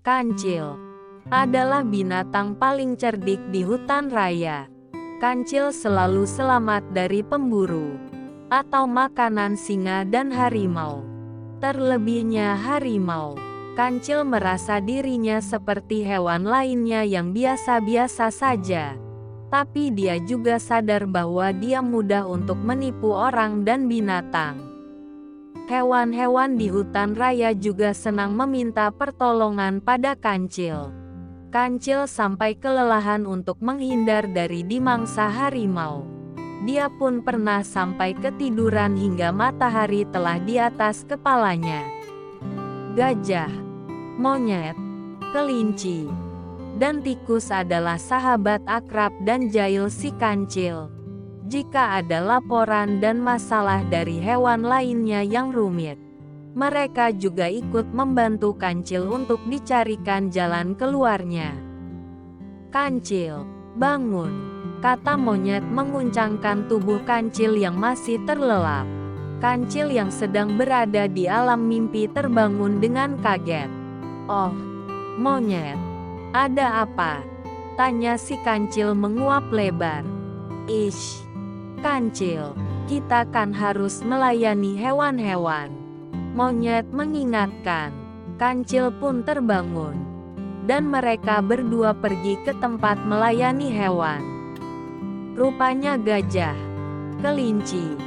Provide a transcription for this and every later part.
Kancil adalah binatang paling cerdik di hutan raya. Kancil selalu selamat dari pemburu atau makanan singa dan harimau. Terlebihnya harimau. Kancil merasa dirinya seperti hewan lainnya yang biasa-biasa saja. Tapi dia juga sadar bahwa dia mudah untuk menipu orang dan binatang. Hewan-hewan di hutan raya juga senang meminta pertolongan pada Kancil. Kancil sampai kelelahan untuk menghindar dari dimangsa harimau. Dia pun pernah sampai ketiduran hingga matahari telah di atas kepalanya. Gajah, monyet, kelinci, dan tikus adalah sahabat akrab dan jahil si Kancil. Jika ada laporan dan masalah dari hewan lainnya yang rumit, mereka juga ikut membantu Kancil untuk dicarikan jalan keluarnya. "Kancil, bangun," kata monyet menguncangkan tubuh Kancil yang masih terlelap. Kancil yang sedang berada di alam mimpi terbangun dengan kaget. "Oh, monyet, ada apa?" tanya si Kancil menguap lebar. "Ish, Kancil, kita kan harus melayani hewan-hewan," monyet mengingatkan. Kancil pun terbangun, dan mereka berdua pergi ke tempat melayani hewan. Rupanya gajah, kelinci,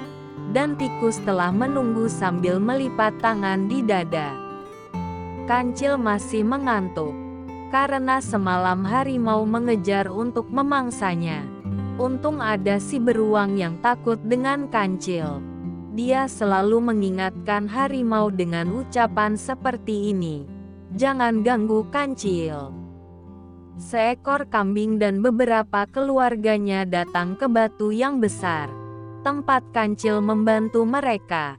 dan tikus telah menunggu sambil melipat tangan di dada. Kancil masih mengantuk, karena semalam harimau mengejar untuk memangsanya. Untung ada si beruang yang takut dengan Kancil. Dia selalu mengingatkan harimau dengan ucapan seperti ini, "Jangan ganggu Kancil." Seekor kambing dan beberapa keluarganya datang ke batu yang besar, tempat Kancil membantu mereka.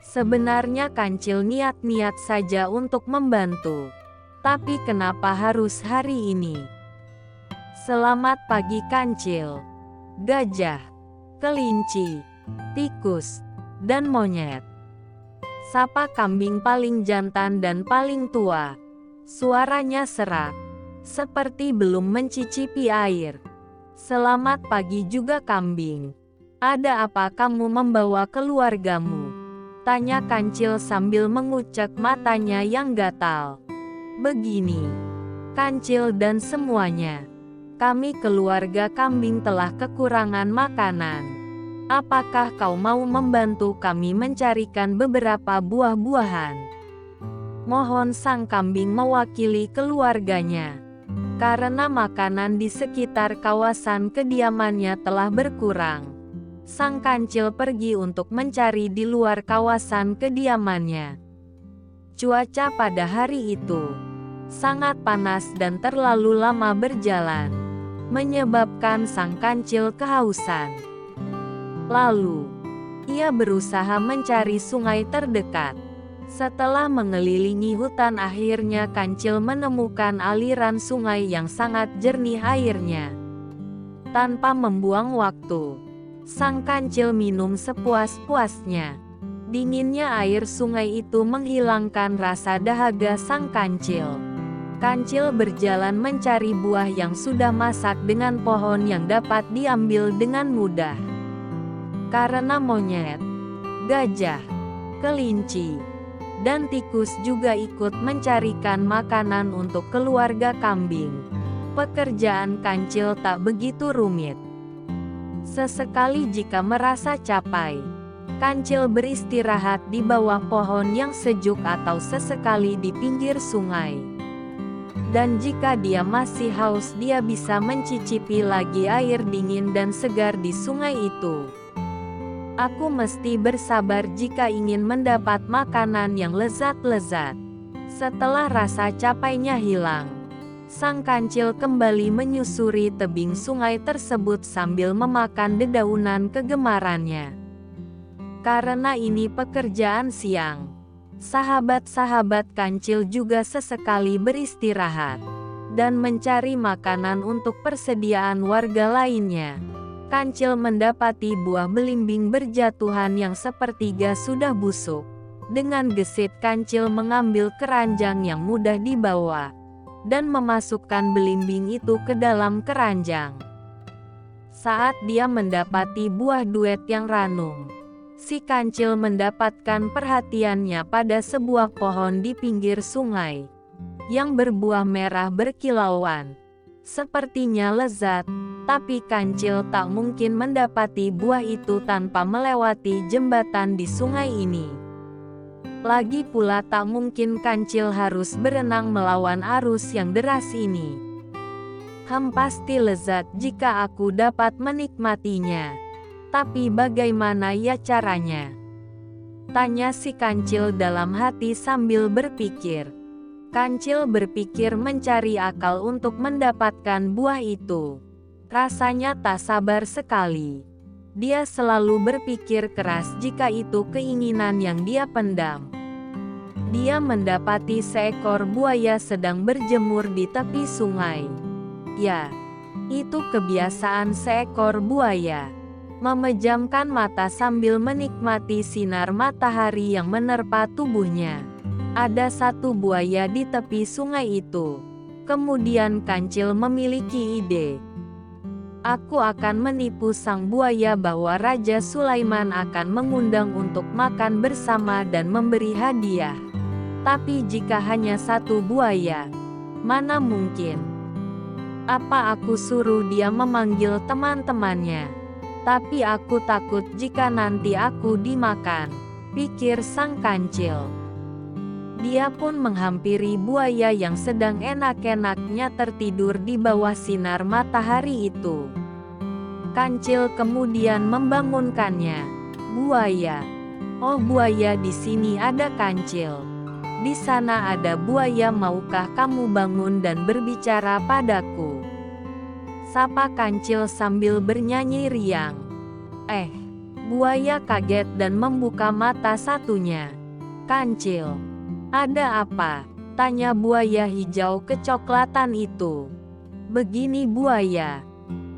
Sebenarnya Kancil niat-niat saja untuk membantu. Tapi kenapa harus hari ini? "Selamat pagi Kancil, gajah, kelinci, tikus, dan monyet," sapa kambing paling jantan dan paling tua. Suaranya serak, seperti belum mencicipi air. "Selamat pagi juga kambing. Ada apa kamu membawa keluargamu?" tanya Kancil sambil mengucek matanya yang gatal. "Begini, Kancil dan semuanya. Kami keluarga kambing telah kekurangan makanan. Apakah kau mau membantu kami mencarikan beberapa buah-buahan?" Mohon sang kambing mewakili keluarganya. Karena makanan di sekitar kawasan kediamannya telah berkurang, sang Kancil pergi untuk mencari di luar kawasan kediamannya. Cuaca pada hari itu sangat panas dan terlalu lama berjalan, menyebabkan sang Kancil kehausan. Lalu, ia berusaha mencari sungai terdekat. Setelah mengelilingi hutan, akhirnya Kancil menemukan aliran sungai yang sangat jernih airnya. Tanpa membuang waktu, sang Kancil minum sepuas-puasnya. Dinginnya air sungai itu menghilangkan rasa dahaga sang Kancil. Kancil berjalan mencari buah yang sudah masak dengan pohon yang dapat diambil dengan mudah. Karena monyet, gajah, kelinci, dan tikus juga ikut mencarikan makanan untuk keluarga kambing, pekerjaan Kancil tak begitu rumit. Sesekali jika merasa capek, Kancil beristirahat di bawah pohon yang sejuk atau sesekali di pinggir sungai. Dan jika dia masih haus, dia bisa mencicipi lagi air dingin dan segar di sungai itu. "Aku mesti bersabar jika ingin mendapat makanan yang lezat-lezat." Setelah rasa capeknya hilang, sang Kancil kembali menyusuri tebing sungai tersebut sambil memakan dedaunan kegemarannya. Karena ini pekerjaan siang, sahabat-sahabat Kancil juga sesekali beristirahat dan mencari makanan untuk persediaan warga lainnya. Kancil mendapati buah belimbing berjatuhan yang sepertiga sudah busuk. Dengan gesit Kancil mengambil keranjang yang mudah dibawa, dan memasukkan belimbing itu ke dalam keranjang. Saat dia mendapati buah duet yang ranum, si Kancil mendapatkan perhatiannya pada sebuah pohon di pinggir sungai, yang berbuah merah berkilauan. Sepertinya lezat, tapi Kancil tak mungkin mendapati buah itu tanpa melewati jembatan di sungai ini. Lagi pula tak mungkin Kancil harus berenang melawan arus yang deras ini. Pasti lezat jika aku dapat menikmatinya. Tapi bagaimana ya caranya? Tanya si Kancil dalam hati sambil berpikir. Kancil berpikir mencari akal untuk mendapatkan buah itu. Rasanya tak sabar sekali. Dia selalu berpikir keras jika itu keinginan yang dia pendam. Dia mendapati seekor buaya sedang berjemur di tepi sungai. Ya, itu kebiasaan seekor buaya. Memejamkan mata sambil menikmati sinar matahari yang menerpa tubuhnya. Ada satu buaya di tepi sungai itu. Kemudian Kancil memiliki ide. Aku akan menipu sang buaya bahwa Raja Sulaiman akan mengundang untuk makan bersama dan memberi hadiah. Tapi jika hanya satu buaya, mana mungkin? Apa aku suruh dia memanggil teman-temannya? Tapi aku takut jika nanti aku dimakan, pikir sang Kancil. Dia pun menghampiri buaya yang sedang enak-enaknya tertidur di bawah sinar matahari itu. Kancil kemudian membangunkannya. Buaya. Oh buaya, di sini ada Kancil. Di sana ada buaya, maukah kamu bangun dan berbicara padaku? Sapa Kancil sambil bernyanyi riang. Buaya kaget dan membuka mata satunya. Kancil, ada apa? Tanya buaya hijau kecoklatan itu. Begini buaya.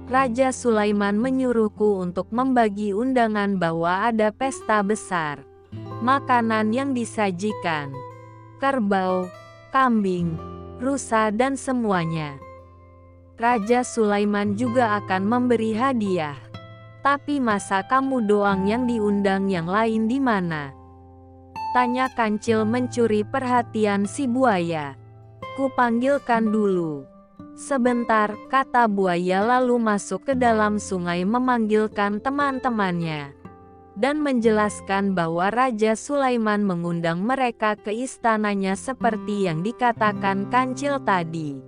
Raja Sulaiman menyuruhku untuk membagi undangan bahwa ada pesta besar. Makanan yang disajikan. Kerbau, kambing, rusa dan semuanya. Raja Sulaiman juga akan memberi hadiah. Tapi masa kamu doang yang diundang, yang lain di mana? Tanya Kancil mencuri perhatian si buaya. Kupanggilkan dulu. Sebentar, kata buaya lalu masuk ke dalam sungai memanggilkan teman-temannya. Dan menjelaskan bahwa Raja Sulaiman mengundang mereka ke istananya seperti yang dikatakan Kancil tadi.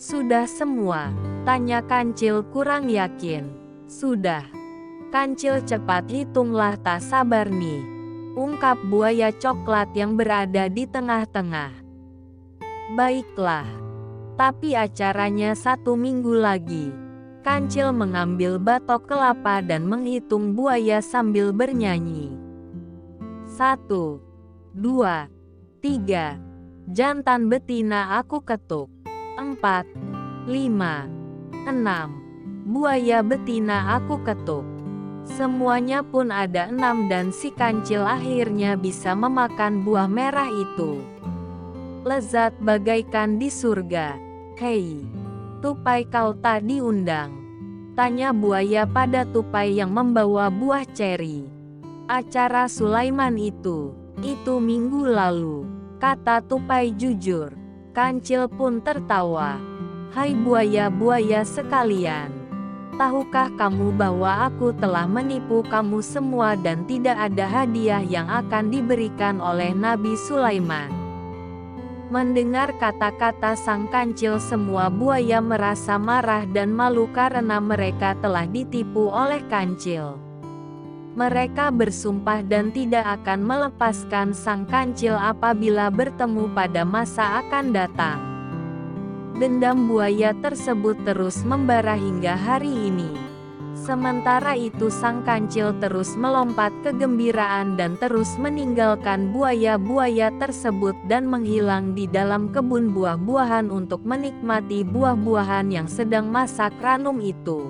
Sudah semua? Tanya Kancil kurang yakin. Sudah. Kancil, cepat hitunglah, tak sabar nih. Ungkap buaya coklat yang berada di tengah-tengah. Baiklah. Tapi acaranya 1 minggu lagi. Kancil mengambil batok kelapa dan menghitung buaya sambil bernyanyi. 1, 2, 3. Jantan betina aku ketuk. 4, 5, 6. Buaya betina aku ketuk. Semuanya pun ada 6 dan si Kancil akhirnya bisa memakan buah merah itu. Lezat bagaikan di surga. Hei, tupai, kau tak diundang? Tanya buaya pada tupai yang membawa buah ceri. Acara Sulaiman itu minggu lalu, kata tupai jujur. Kancil pun tertawa. Hai buaya-buaya sekalian, tahukah kamu bahwa aku telah menipu kamu semua dan tidak ada hadiah yang akan diberikan oleh Nabi Sulaiman? Mendengar kata-kata sang Kancil, semua buaya merasa marah dan malu karena mereka telah ditipu oleh Kancil. Mereka bersumpah dan tidak akan melepaskan sang Kancil apabila bertemu pada masa akan datang. Dendam buaya tersebut terus membara hingga hari ini. Sementara itu sang Kancil terus melompat kegembiraan dan terus meninggalkan buaya-buaya tersebut dan menghilang di dalam kebun buah-buahan untuk menikmati buah-buahan yang sedang masak ranum itu.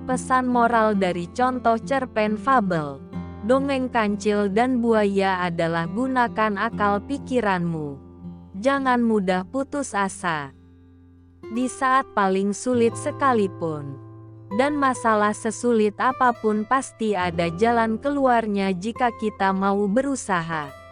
Pesan moral dari contoh cerpen fabel. Dongeng Kancil dan Buaya adalah gunakan akal pikiranmu. Jangan mudah putus asa. Di saat paling sulit sekalipun. Dan masalah sesulit apapun pasti ada jalan keluarnya jika kita mau berusaha.